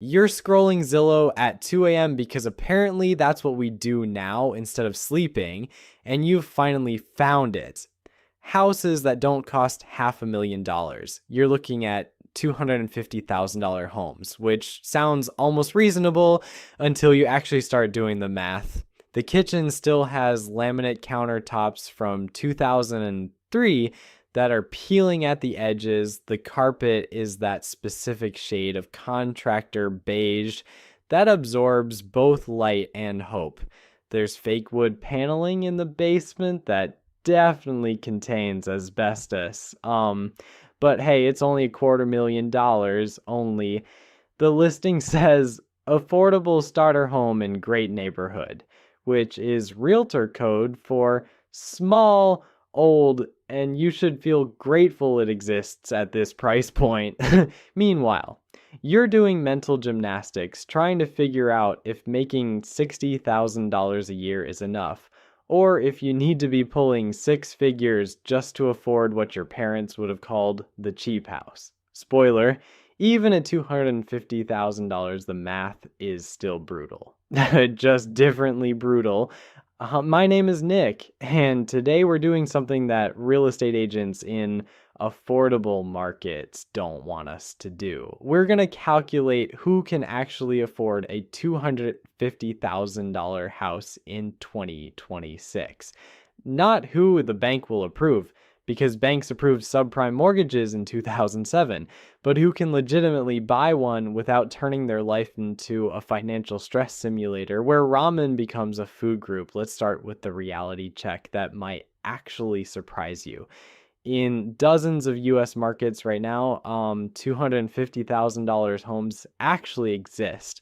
You're scrolling Zillow at 2 a.m. because apparently that's what we do now instead of sleeping, and you've finally found it. Houses that don't cost $500,000. You're looking at $250,000 homes, which sounds almost reasonable until you actually start doing the math. The kitchen still has laminate countertops from 2003 that are peeling at the edges. The carpet is that specific shade of contractor beige that absorbs both light and hope. There's fake wood paneling in the basement that definitely contains asbestos. But hey, it's only $250,000 only. The listing says affordable starter home in great neighborhood, which is realtor code for small, old, and you should feel grateful it exists at this price point. Meanwhile, you're doing mental gymnastics trying to figure out if making $60,000 a year is enough, or if you need to be pulling six figures just to afford what your parents would have called the cheap house. Spoiler, even at $250,000, the math is still brutal. Just differently brutal. My name is Nick, and today we're doing something that real estate agents in affordable markets don't want us to do. We're going to calculate who can actually afford a $250,000 house in 2026. Not who the bank will approve, because banks approved subprime mortgages in 2007, but who can legitimately buy one without turning their life into a financial stress simulator where ramen becomes a food group. Let's start with the reality check that might actually surprise you. In dozens of US markets right now, $250,000 homes actually exist.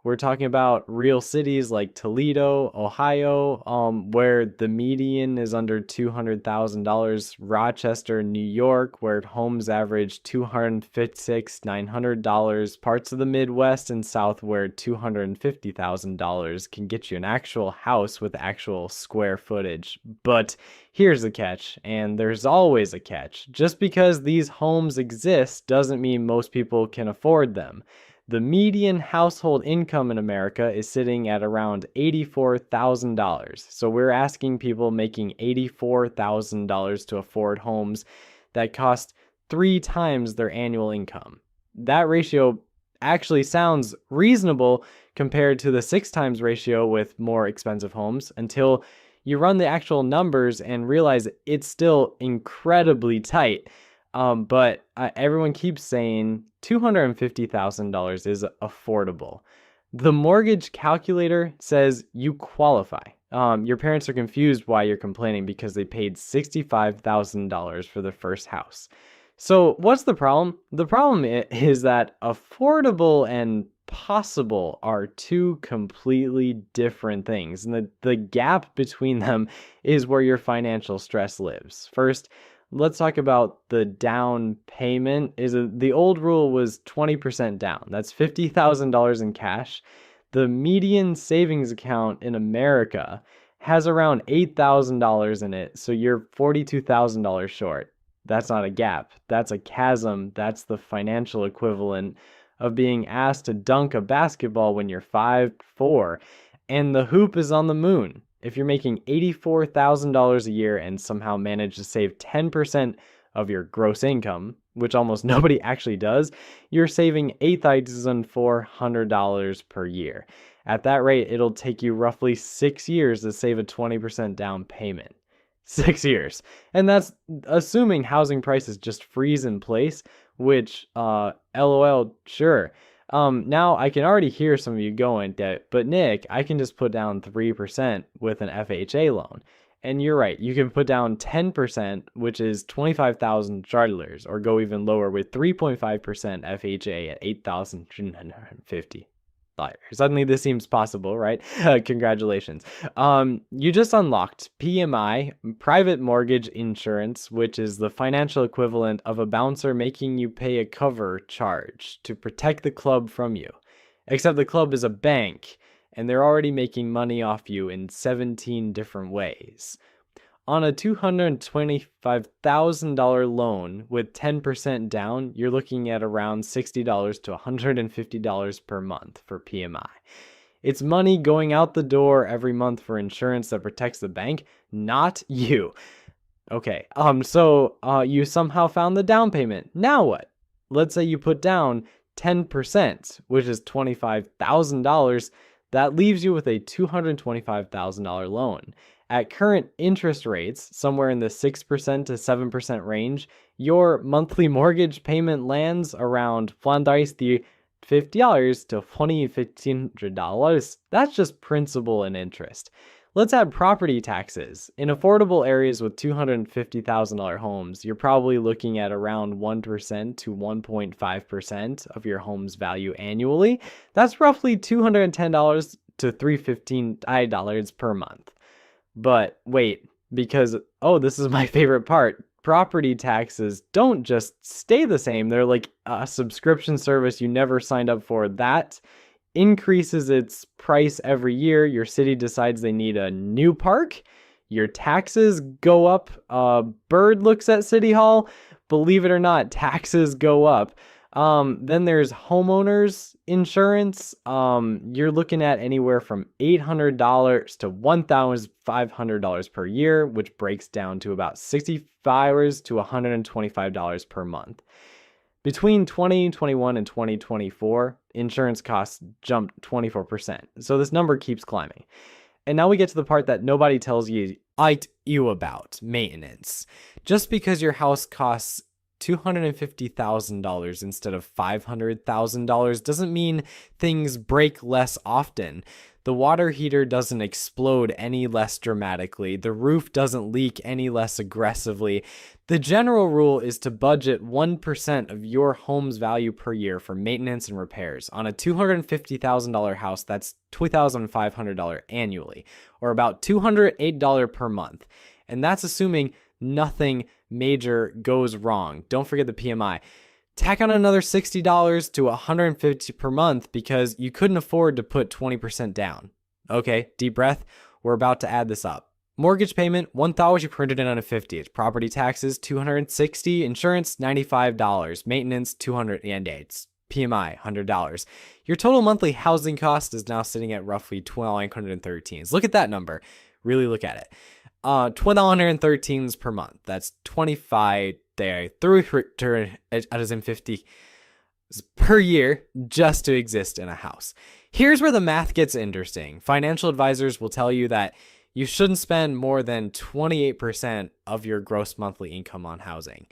We're talking about real cities like Toledo, Ohio, where the median is under $200,000. Rochester, New York, where homes average $256,000, $900. Parts of the Midwest and South where $250,000 can get you an actual house with actual square footage. But here's the catch, and there's always a catch. Just because these homes exist doesn't mean most people can afford them. The median household income in America is sitting at around $84,000. So we're asking people making $84,000 to afford homes that cost 3 times their annual income. That ratio actually sounds reasonable compared to the 6 times ratio with more expensive homes until you run the actual numbers and realize it's still incredibly tight. But everyone keeps saying $250,000 is affordable. The mortgage calculator says you qualify. Your parents are confused why you're complaining because they paid $65,000 for the first house. So what's the problem? The problem is that affordable and possible are two completely different things. And the gap between them is where your financial stress lives. First, let's talk about the down payment. The old rule was 20% down. That's $50,000 in cash. The median savings account in America has around $8,000 in it, so you're $42,000 short. That's not a gap. That's a chasm. That's the financial equivalent of being asked to dunk a basketball when you're 5'4", and the hoop is on the moon. If you're making $84,000 a year and somehow manage to save 10% of your gross income, which almost nobody actually does, you're saving $8,400 per year. At that rate, it'll take you roughly 6 years to save a 20% down payment. 6 years. And that's assuming housing prices just freeze in place, which, LOL, sure. Now I can already hear some of you going, but Nick, I can just put down 3% with an FHA loan. And you're right, you can put down 10%, which is $25,000, or go even lower with 3.5% FHA at $8,350. Suddenly this seems possible, right? Congratulations. You just unlocked PMI, private mortgage insurance, which is the financial equivalent of a bouncer making you pay a cover charge to protect the club from you. Except the club is a bank, and they're already making money off you in 17 different ways. On a $225,000 loan with 10% down, you're looking at around $60 to $150 per month for PMI. It's money going out the door every month for insurance that protects the bank, not you. Okay, so you somehow found the down payment. Now what? Let's say you put down 10%, which is $25,000. That leaves you with a $225,000 loan. At current interest rates, somewhere in the 6% to 7% range, your monthly mortgage payment lands around $50 to $2,500. That's just principal and interest. Let's add property taxes. In affordable areas with $250,000 homes, you're probably looking at around 1% to 1.5% of your home's value annually. That's roughly $210 to $315 per month. But wait, because, this is my favorite part. Property taxes don't just stay the same. They're like a subscription service you never signed up for. That increases its price every year. Your city decides they need a new park. Your taxes go up. A bird looks at City Hall. Believe it or not, taxes go up. Then there's homeowners insurance. You're looking at anywhere from $800 to $1,500 per year, which breaks down to about $65 to $125 per month. Between 2021 and 2024, insurance costs jumped 24%. So this number keeps climbing. And now we get to the part that nobody tells you about, maintenance. Just because your house costs $250,000 instead of $500,000 doesn't mean things break less often. The water heater doesn't explode any less dramatically. The roof doesn't leak any less aggressively. The general rule is to budget 1% of your home's value per year for maintenance and repairs. On a $250,000 house, that's $2,500 annually, or about $208 per month. And that's assuming nothing major goes wrong. Don't forget the PMI. Tack on another $60 to $150 per month because you couldn't afford to put 20% down. Okay, deep breath. We're about to add this up. Mortgage payment, $1,000, you printed it on a 50. Property taxes, $260. Insurance, $95. Maintenance, $200. And it's PMI, $100. Your total monthly housing cost is now sitting at roughly $1,213. Look at that number. Really look at it. $1,213 per month. That's 25 there through 50 per year just to exist in a house. Here's where the math gets interesting. Financial advisors will tell you that you shouldn't spend more than 28% of your gross monthly income on housing.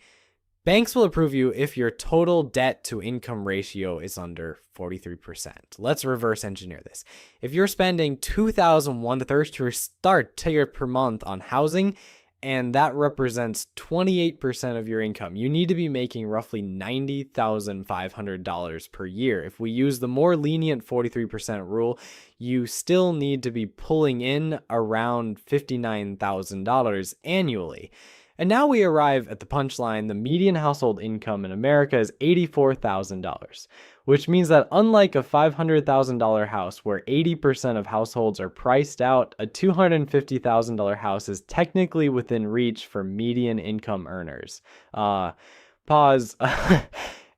Banks will approve you if your total debt to income ratio is under 43%. Let's reverse engineer this. If you're spending $2,130 per month on housing, and that represents 28% of your income, you need to be making roughly $90,500 per year. If we use the more lenient 43% rule, you still need to be pulling in around $59,000 annually. And now we arrive at the punchline. The median household income in America is $84,000, which means that unlike a $500,000 house where 80% of households are priced out, a $250,000 house is technically within reach for median income earners. Pause.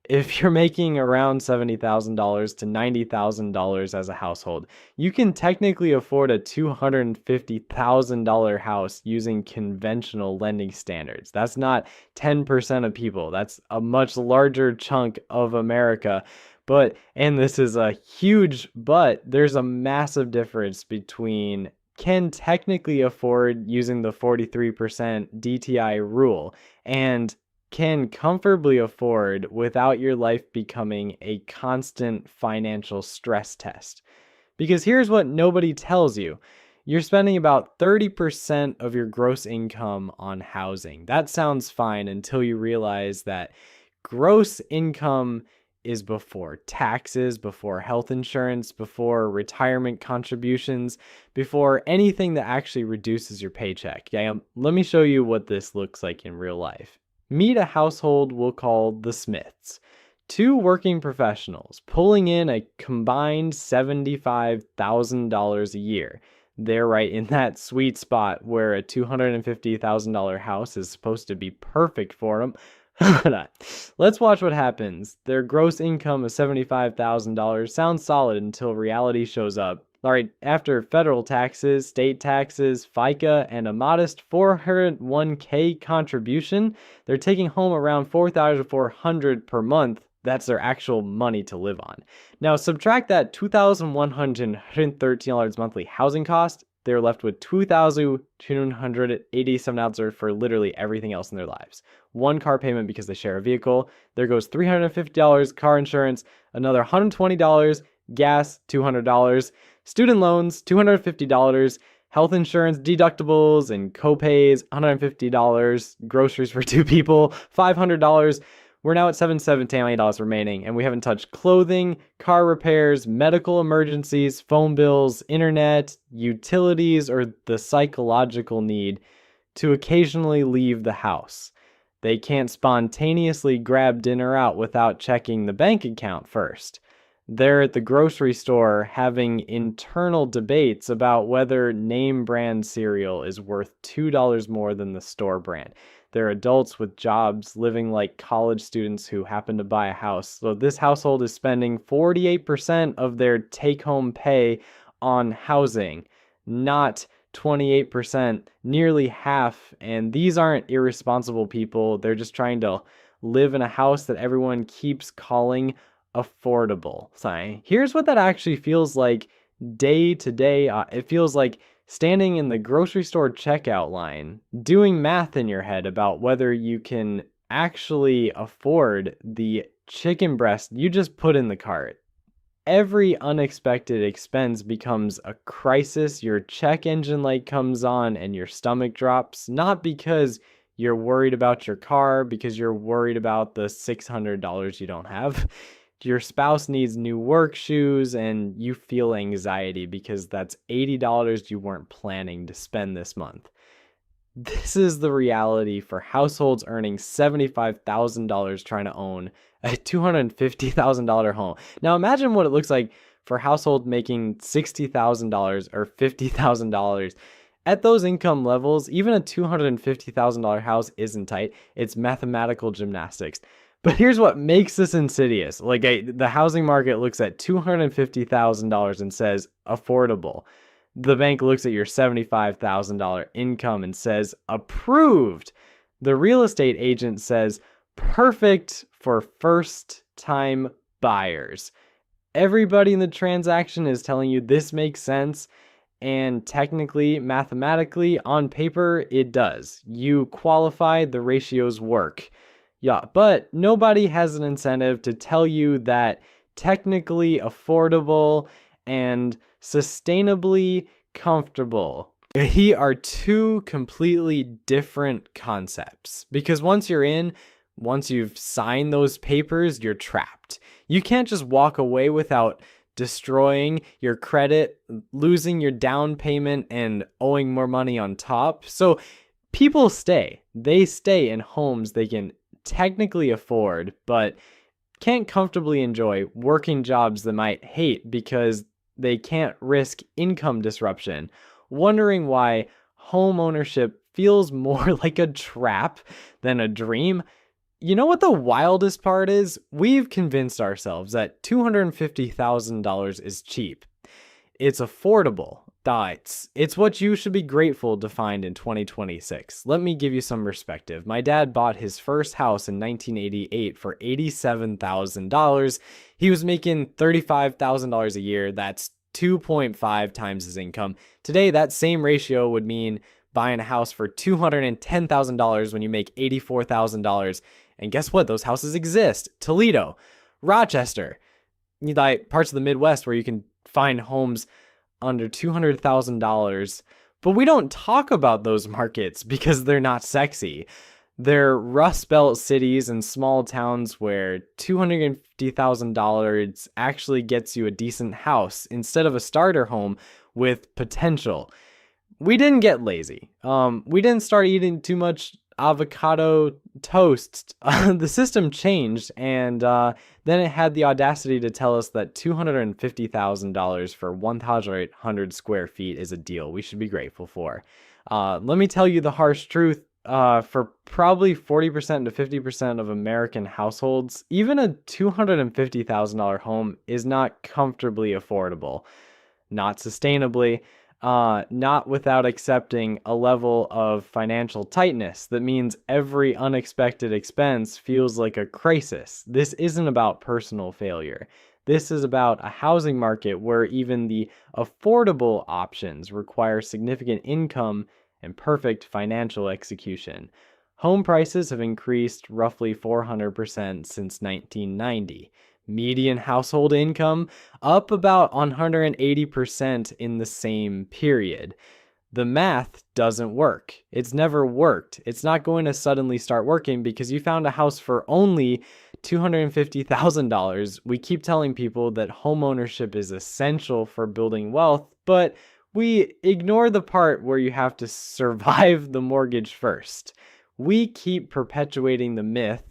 If you're making around $70,000 to $90,000 as a household, you can technically afford a $250,000 house using conventional lending standards. That's not 10% of people. That's a much larger chunk of America. And this is a huge but, there's a massive difference between can technically afford using the 43% DTI rule and can comfortably afford without your life becoming a constant financial stress test. Because here's what nobody tells you. You're spending about 30% of your gross income on housing. That sounds fine until you realize that gross income is before taxes, before health insurance, before retirement contributions, before anything that actually reduces your paycheck. Let me show you what this looks like in real life. Meet a household we'll call the Smiths. Two working professionals pulling in a combined $75,000 a year. They're right in that sweet spot where a $250,000 house is supposed to be perfect for them. Let's watch what happens. Their gross income of $75,000 sounds solid until reality shows up. All right, after federal taxes, state taxes, FICA, and a modest 401k contribution, they're taking home around $4,400 per month. That's their actual money to live on. Now, subtract that $2,113 monthly housing cost, they're left with $2,287 for literally everything else in their lives. One car payment because they share a vehicle. There goes $350 car insurance, another $120 gas, $200, student loans, $250, health insurance deductibles and copays, $150, groceries for two people, $500. We're now at $770 remaining, and we haven't touched clothing, car repairs, medical emergencies, phone bills, internet, utilities, or the psychological need to occasionally leave the house. They can't spontaneously grab dinner out without checking the bank account first. They're at the grocery store having internal debates about whether name brand cereal is worth $2 more than the store brand. They're adults with jobs living like college students who happen to buy a house. So this household is spending 48% of their take-home pay on housing, not 28%, nearly half. And these aren't irresponsible people. They're just trying to live in a house that everyone keeps calling affordable. Sorry. Here's what that actually feels like day to day. It feels like standing in the grocery store checkout line, doing math in your head about whether you can actually afford the chicken breast you just put in the cart. Every unexpected expense becomes a crisis. Your check engine light comes on and your stomach drops, not because you're worried about your car, because you're worried about the $600 you don't have. Your spouse needs new work shoes and you feel anxiety because that's $80 you weren't planning to spend this month. This is the reality for households earning $75,000 trying to own a $250,000 home. Now imagine what it looks like for a household making $60,000 or $50,000. At those income levels, even a $250,000 house isn't tight. It's mathematical gymnastics. But here's what makes this insidious. The housing market looks at $250,000 and says affordable. The bank looks at your $75,000 income and says approved. The real estate agent says perfect for first-time buyers. Everybody in the transaction is telling you this makes sense, and technically, mathematically, on paper, it does. You qualify, the ratios work. Yeah, but nobody has an incentive to tell you that technically affordable and sustainably comfortable are two completely different concepts. Because once you've signed those papers, you're trapped. You can't just walk away without destroying your credit, losing your down payment, and owing more money on top. So people stay. They stay in homes they can technically afford, but can't comfortably enjoy, working jobs they might hate because they can't risk income disruption, wondering why home ownership feels more like a trap than a dream. You know what the wildest part is? We've convinced ourselves that $250,000 is cheap. It's affordable. It's what you should be grateful to find in 2026. Let me give you some perspective. My dad bought his first house in 1988 for $87,000. He was making $35,000 a year. That's 2.5 times his income. Today, that same ratio would mean buying a house for $210,000 when you make $84,000. And guess what? Those houses exist. Toledo, Rochester, parts of the Midwest where you can find homes under $200,000, but we don't talk about those markets because they're not sexy. They're Rust Belt cities and small towns where $250,000 actually gets you a decent house instead of a starter home with potential. We didn't get lazy. We didn't start eating too much avocado toast. The system changed, and then it had the audacity to tell us that $250,000 for 1,800 square feet is a deal we should be grateful for. Let me tell you the harsh truth. For probably 40% to 50% of American households, even a $250,000 home is not comfortably affordable, not sustainably, not without accepting a level of financial tightness that means every unexpected expense feels like a crisis. This isn't about personal failure. This is about a housing market where even the affordable options require significant income and perfect financial execution. Home prices have increased roughly 400% since 1990. Median household income up about 180% in the same period. The math doesn't work. It's never worked. It's not going to suddenly start working because you found a house for only $250,000. We keep telling people that homeownership is essential for building wealth, but we ignore the part where you have to survive the mortgage first. We keep perpetuating the myth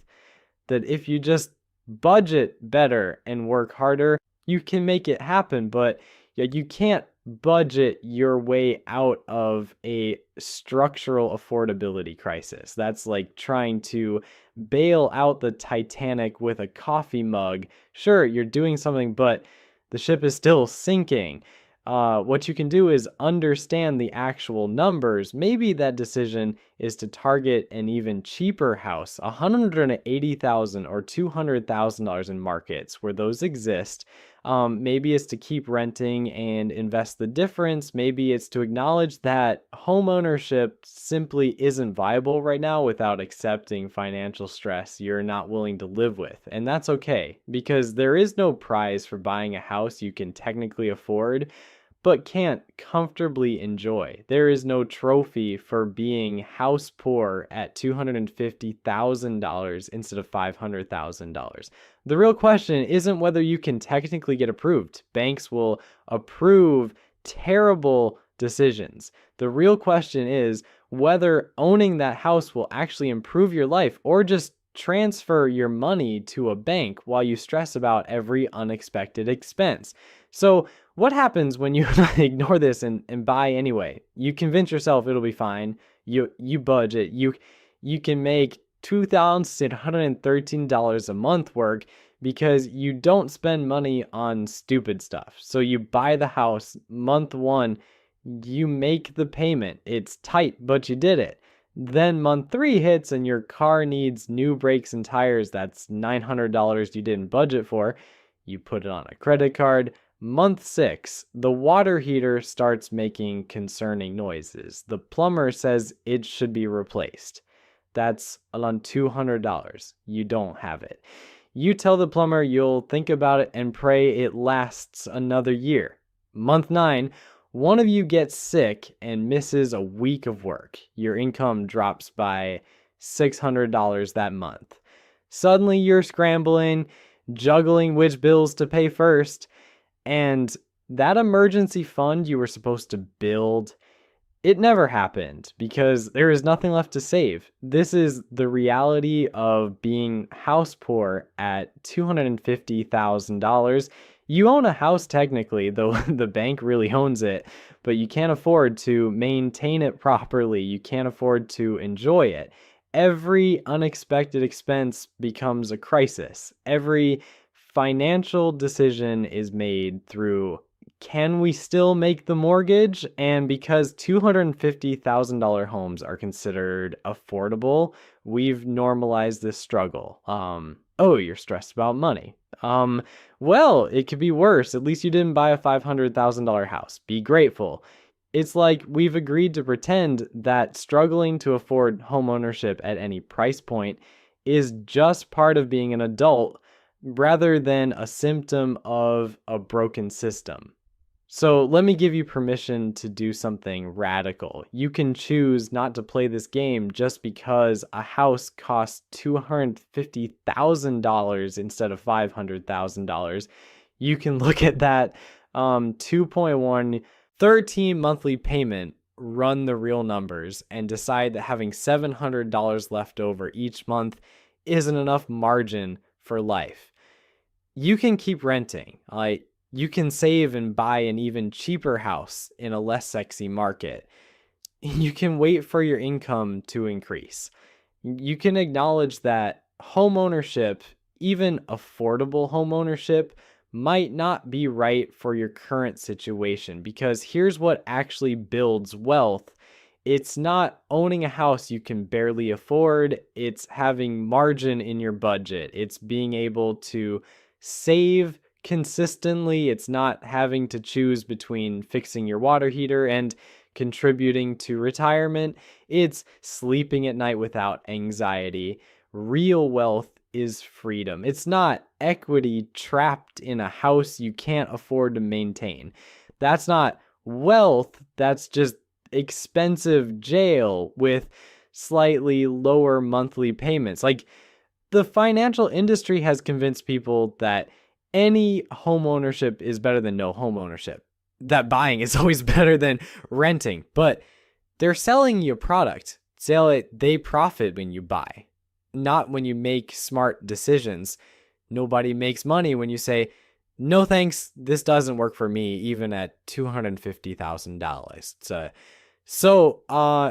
that if you just budget better and work harder, you can make it happen, but you can't budget your way out of a structural affordability crisis. That's like trying to bail out the Titanic with a coffee mug. Sure, you're doing something, but the ship is still sinking. What you can do is understand the actual numbers. Maybe that decision is to target an even cheaper house, $180,000 or $200,000 in markets where those exist. Maybe it's to keep renting and invest the difference. Maybe it's to acknowledge that home ownership simply isn't viable right now without accepting financial stress you're not willing to live with. And that's okay, because there is no prize for buying a house you can technically afford but can't comfortably enjoy. There is no trophy for being house poor at $250,000 instead of $500,000. The real question isn't whether you can technically get approved. Banks will approve terrible decisions. The real question is whether owning that house will actually improve your life or just transfer your money to a bank while you stress about every unexpected expense. So what happens when you ignore this and buy anyway? You convince yourself it'll be fine. You budget. You can make $2,613 a month work because you don't spend money on stupid stuff. So you buy the house month one, you make the payment. It's tight, but you did it. Then month 3 hits and your car needs new brakes and tires. That's $900 you didn't budget for. You put it on a credit card. Month 6, the water heater starts making concerning noises. The plumber says it should be replaced. That's around $200. You don't have it. You tell the plumber you'll think about it and pray it lasts another year. Month 9, one of you gets sick and misses a week of work. Your income drops by $600 that month. Suddenly you're scrambling, juggling which bills to pay first. And that emergency fund you were supposed to build, it never happened because there is nothing left to save. This is the reality of being house poor at $250,000. You own a house technically, though the bank really owns it, but you can't afford to maintain it properly. You can't afford to enjoy it. Every unexpected expense becomes a crisis. Every financial decision is made through, can we still make the mortgage? And because $250,000 homes are considered affordable, we've normalized this struggle. Oh, you're stressed about money. Well, it could be worse. At least you didn't buy a $500,000 house. Be grateful. It's like we've agreed to pretend that struggling to afford homeownership at any price point is just part of being an adult, rather than a symptom of a broken system. So let me give you permission to do something radical. You can choose not to play this game just because a house costs $250,000 instead of $500,000. You can look at that 2.1 13 monthly payment run the real numbers and decide that having $700 left over each month isn't enough margin for life, you can keep renting. You can save and buy an even cheaper house in a less sexy market. You can wait for your income to increase. You can acknowledge that home ownership, even affordable home ownership, might not be right for your current situation, because here's what actually builds wealth. It's not owning a house you can barely afford. It's having margin in your budget. It's being able to save consistently. It's not having to choose between fixing your water heater and contributing to retirement. It's sleeping at night without anxiety. Real wealth is freedom. It's not equity trapped in a house you can't afford to maintain. That's not wealth. That's just expensive jail with slightly lower monthly payments. Like, the financial industry has convinced people that any home ownership is better than no home ownership, that buying is always better than renting, but they're selling you a product. They profit when you buy, not when you make smart decisions. Nobody makes money when you say, no thanks, this doesn't work for me, even at $250,000. So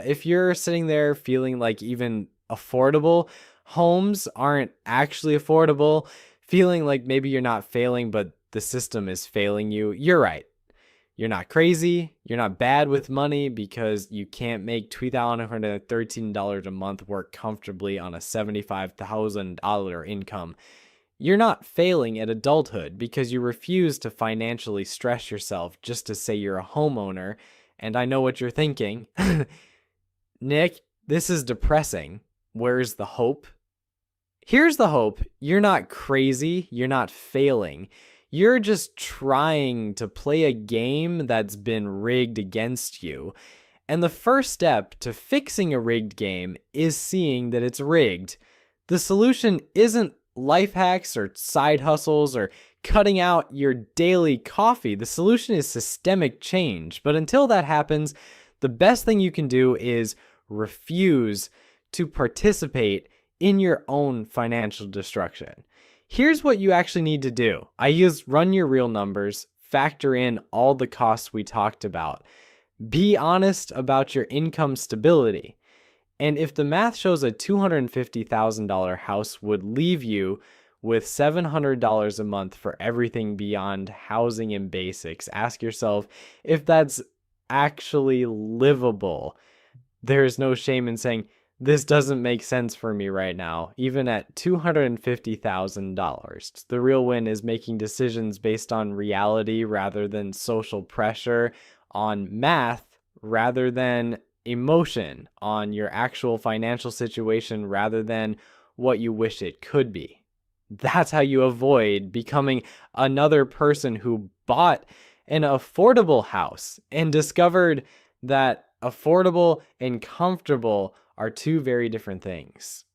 if you're sitting there feeling like even affordable homes aren't actually affordable, feeling like maybe you're not failing, but the system is failing you, you're right. You're not crazy. You're not bad with money because you can't make $2,113 a month work comfortably on a $75,000 income. You're not failing at adulthood because you refuse to financially stress yourself just to say you're a homeowner. And I know what you're thinking. Nick, this is depressing. Where's the hope? Here's the hope. You're not crazy. You're not failing. You're just trying to play a game that's been rigged against you. And the first step to fixing a rigged game is seeing that it's rigged. The solution isn't life hacks or side hustles or cutting out your daily coffee. The solution is systemic change. But until that happens, the best thing you can do is refuse to participate in your own financial destruction. Here's what you actually need to do. Run your real numbers, factor in all the costs we talked about. Be honest about your income stability. And if the math shows a $250,000 house would leave you with $700 a month for everything beyond housing and basics, ask yourself if that's actually livable. There's no shame in saying, this doesn't make sense for me right now, even at $250,000. The real win is making decisions based on reality rather than social pressure, on math rather than emotion, on your actual financial situation rather than what you wish it could be. That's how you avoid becoming another person who bought an affordable house and discovered that affordable and comfortable are two very different things.